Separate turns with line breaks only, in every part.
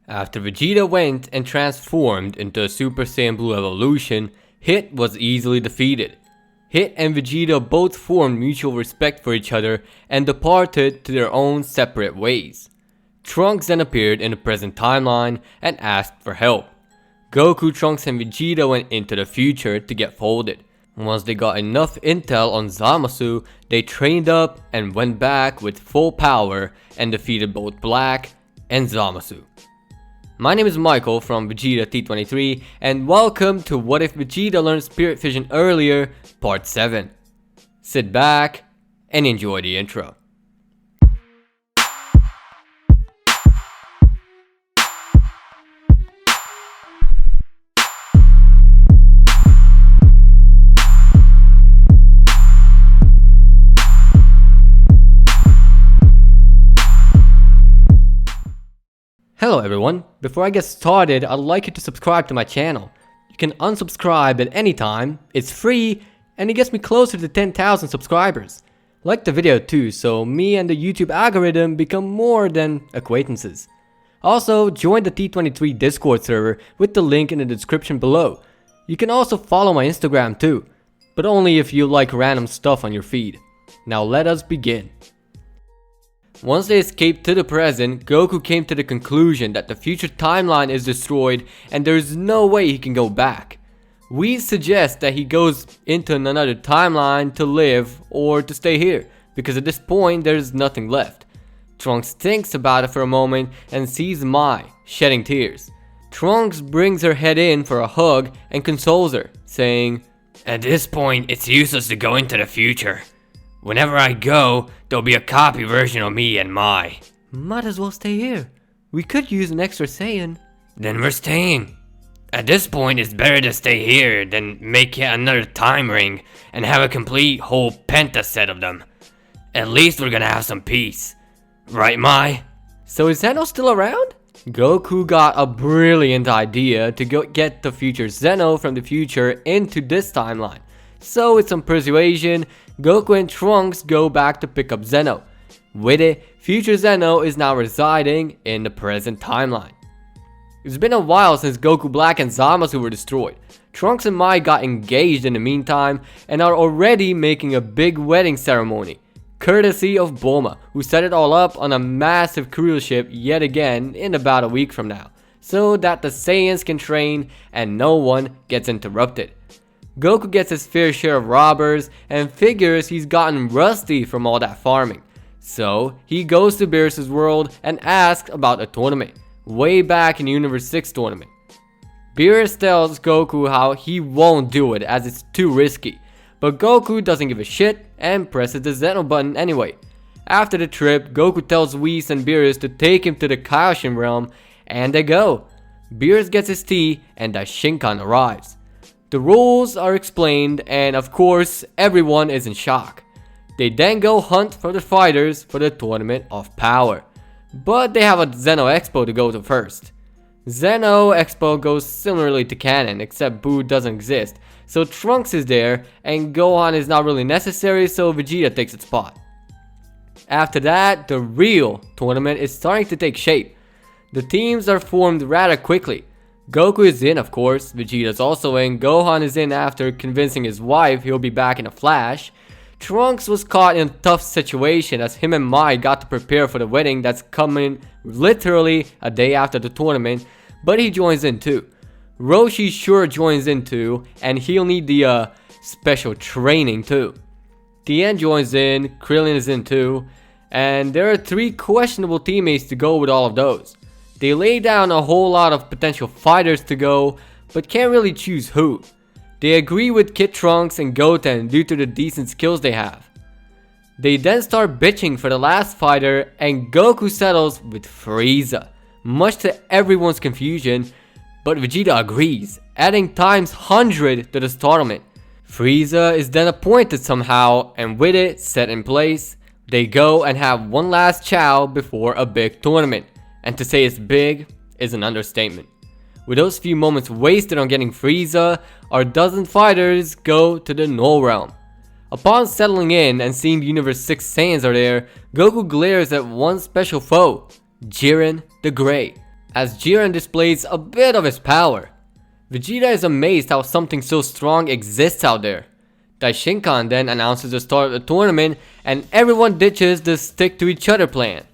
After Vegeta went and transformed into a Super Saiyan Blue evolution, Hit was easily defeated. Hit and Vegeta both formed mutual respect for each other and departed to their own separate ways. Trunks then appeared in the present timeline and asked for help. Goku, Trunks, and Vegeta went into the future to get folded. Once they got enough intel on Zamasu, they trained up and went back with full power and defeated both Black and Zamasu. My name is Michael from Vegeta T23 and welcome to What If Vegeta Learned Spirit Fission Earlier, Part 7. Sit back and enjoy the intro. Hello everyone, before I get started, I'd like you to subscribe to my channel. You can unsubscribe at any time, it's free, and it gets me closer to 10,000 subscribers. Like the video too, so me and the YouTube algorithm become more than acquaintances. Also, join the T23 Discord server with the link in the description below. You can also follow my Instagram too, but only if you like random stuff on your feed. Now let us begin. Once they escaped to the present, Goku came to the conclusion that the future timeline is destroyed and there is no way he can go back. We suggest that he goes into another timeline to live or to stay here, because at this point there is nothing left. Trunks thinks about it for a moment and sees Mai shedding tears. Trunks brings her head in for a hug and consoles her, saying,
"At this point, it's useless to go into the future. Whenever I go, there'll be a copy version of me and Mai.
Might as well stay here. We could use an extra Saiyan."
Then we're staying. At this point, it's better to stay here than make yet another time ring and have a complete whole penta set of them. At least we're gonna have some peace. Right, Mai?
So is Zeno still around? Goku got a brilliant idea to go get the future Zeno from the future into this timeline. So with some persuasion, Goku and Trunks go back to pick up Zeno. With it, future Zeno is now residing in the present timeline. It's been a while since Goku, Black, and Zamasu were destroyed. Trunks and Mai got engaged in the meantime and are already making a big wedding ceremony, courtesy of Bulma, who set it all up on a massive cruise ship yet again in about a week from now, so that the Saiyans can train and no one gets interrupted. Goku gets his fair share of robbers and figures he's gotten rusty from all that farming. So he goes to Beerus' world and asks about a tournament, way back in Universe 6 tournament. Beerus tells Goku how he won't do it as it's too risky, but Goku doesn't give a shit and presses the Zeno button anyway. After the trip, Goku tells Whis and Beerus to take him to the Kaioshin realm, and they go. Beerus gets his tea and Daishinkan arrives. The rules are explained and of course everyone is in shock. They then go hunt for the fighters for the Tournament of Power. But they have a Zeno Expo to go to first. Zeno Expo goes similarly to canon, except Boo doesn't exist. So Trunks is there and Gohan is not really necessary, so Vegeta takes its spot. After that, the real tournament is starting to take shape. The teams are formed rather quickly. Goku is in, of course, Vegeta's also in, Gohan is in after convincing his wife he'll be back in a flash. Trunks was caught in a tough situation as him and Mai got to prepare for the wedding that's coming literally a day after the tournament, but he joins in too. Roshi sure joins in too, and he'll need the special training too. Tien joins in, Krillin is in too, and there are 3 questionable teammates to go with all of those. They lay down a whole lot of potential fighters to go, but can't really choose who. They agree with Kid Trunks and Goten due to the decent skills they have. They then start bitching for the last fighter and Goku settles with Frieza, much to everyone's confusion, but Vegeta agrees, adding times 100 to this tournament. Frieza is then appointed somehow, and with it set in place, they go and have one last chow before a big tournament. And to say it's big is an understatement. With those few moments wasted on getting Frieza, our dozen fighters go to the Null Realm. Upon settling in and seeing Universe 6 Saiyans are there, Goku glares at one special foe, Jiren the Grey. as Jiren displays a bit of his power. Vegeta is amazed how something so strong exists out there. Daishinkan then announces the start of the tournament and everyone ditches the stick to each other plan.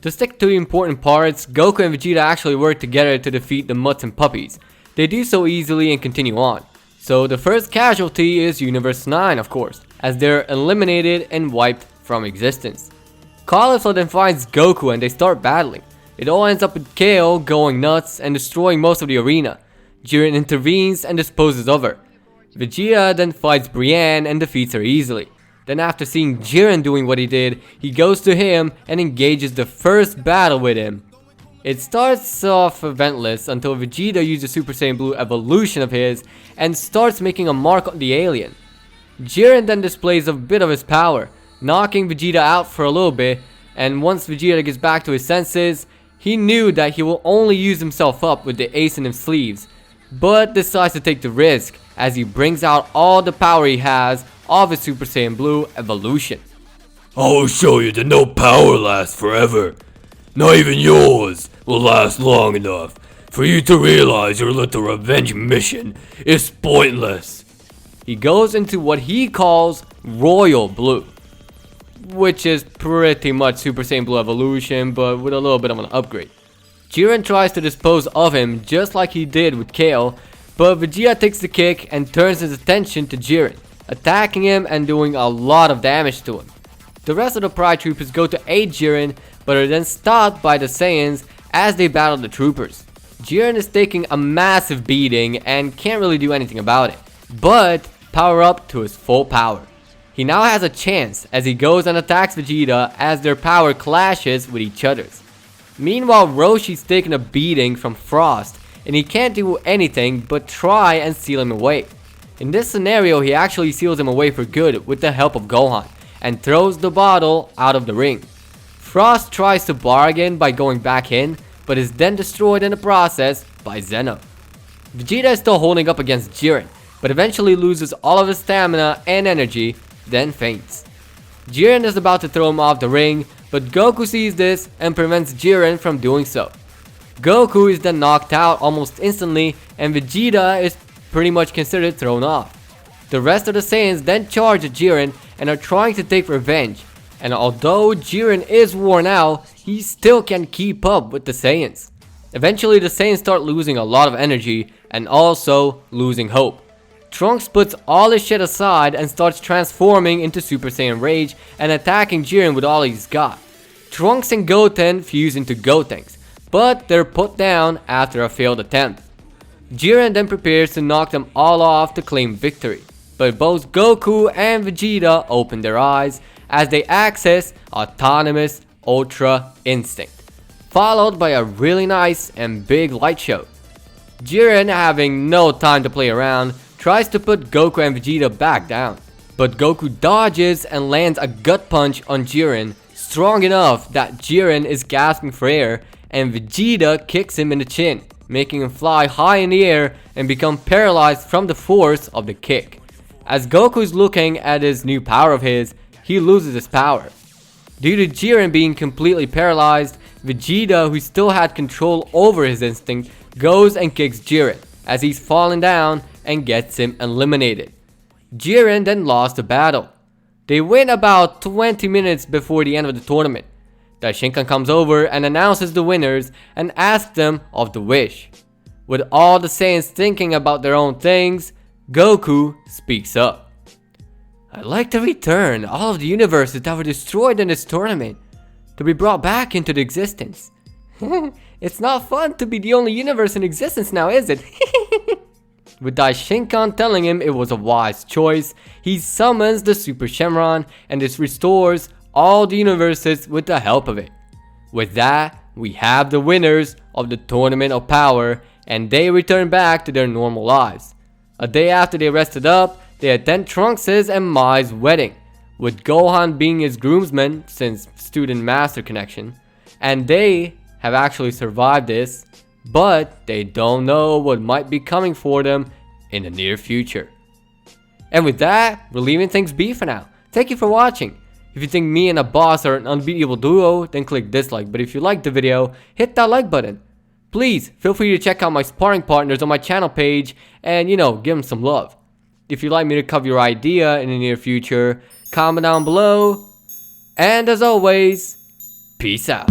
To stick to the important parts, Goku and Vegeta actually work together to defeat the Mutts and Puppies. They do so easily and continue on. So the first casualty is Universe 9 of course, as they're eliminated and wiped from existence. Calypso then finds Goku and they start battling. It all ends up with KO going nuts and destroying most of the arena. Jiren intervenes and disposes of her. Vegeta then fights Brienne and defeats her easily. Then after seeing Jiren doing what he did, he goes to him and engages the first battle with him. It starts off eventless until Vegeta uses Super Saiyan Blue evolution of his and starts making a mark on the alien. Jiren then displays a bit of his power, knocking Vegeta out for a little bit, and once Vegeta gets back to his senses, he knew that he will only use himself up with the ace in his sleeves, but decides to take the risk as he brings out all the power he has of his Super Saiyan Blue evolution.
I'll show you that no power lasts forever. Not even yours will last long enough for you to realize your little revenge mission is pointless.
He goes into what he calls Royal Blue, which is pretty much Super Saiyan Blue evolution but with a little bit of an upgrade. Jiren tries to dispose of him just like he did with KO, but Vegeta takes the kick and turns his attention to Jiren, attacking him and doing a lot of damage to him. The rest of the Pride Troopers go to aid Jiren, but are then stopped by the Saiyans as they battle the troopers. Jiren is taking a massive beating and can't really do anything about it, but power up to his full power. He now has a chance as he goes and attacks Vegeta as their power clashes with each other's. Meanwhile, Roshi's taking a beating from Frost and he can't do anything but try and seal him away. In this scenario, he actually seals him away for good with the help of Gohan and throws the bottle out of the ring. Frost tries to bargain by going back in, but is then destroyed in the process by Zeno. Vegeta is still holding up against Jiren, but eventually loses all of his stamina and energy, then faints. Jiren is about to throw him off the ring, but Goku sees this and prevents Jiren from doing so. Goku is then knocked out almost instantly and Vegeta is pretty much considered thrown off. The rest of the Saiyans then charge at Jiren and are trying to take revenge, and although Jiren is worn out, he still can keep up with the Saiyans. Eventually the Saiyans start losing a lot of energy and also losing hope. Trunks puts all his shit aside and starts transforming into Super Saiyan Rage and attacking Jiren with all he's got. Trunks and Goten fuse into Gotenks, but they're put down after a failed attempt. Jiren then prepares to knock them all off to claim victory, but both Goku and Vegeta open their eyes as they access Autonomous Ultra Instinct, followed by a really nice and big light show. Jiren, having no time to play around, tries to put Goku and Vegeta back down, but Goku dodges and lands a gut punch on Jiren, strong enough that Jiren is gasping for air and Vegeta kicks him in the chin, making him fly high in the air and become paralyzed from the force of the kick. As Goku is looking at his new power of his, he loses his power. Due to Jiren being completely paralyzed, Vegeta, who still had control over his instinct, goes and kicks Jiren as he's fallen down and gets him eliminated. Jiren then lost the battle. They win about 20 minutes before the end of the tournament. Daishinkan comes over and announces the winners and asks them of the wish. With all the Saiyans thinking about their own things, Goku speaks up. I'd like to return all of the universes that were destroyed in this tournament to be brought back into existence. It's not fun to be the only universe in existence now, is it? With Daishinkan telling him it was a wise choice, he summons the Super Shenron and this restores all the universes with the help of it. With that, we have the winners of the Tournament of Power and they return back to their normal lives. A day after they rested up, they attend Trunks' and Mai's wedding, with Gohan being his groomsman since student-master connection, and they have actually survived this, but they don't know what might be coming for them in the near future. And with that, we're leaving things be for now. Thank you for watching. If you think me and a boss are an unbeatable duo, then click dislike, but if you liked the video, hit that like button. please feel free to check out my sparring partners on my channel page and, give them some love. If you'd like me to cover your idea in the near future, comment down below. And as always, peace out.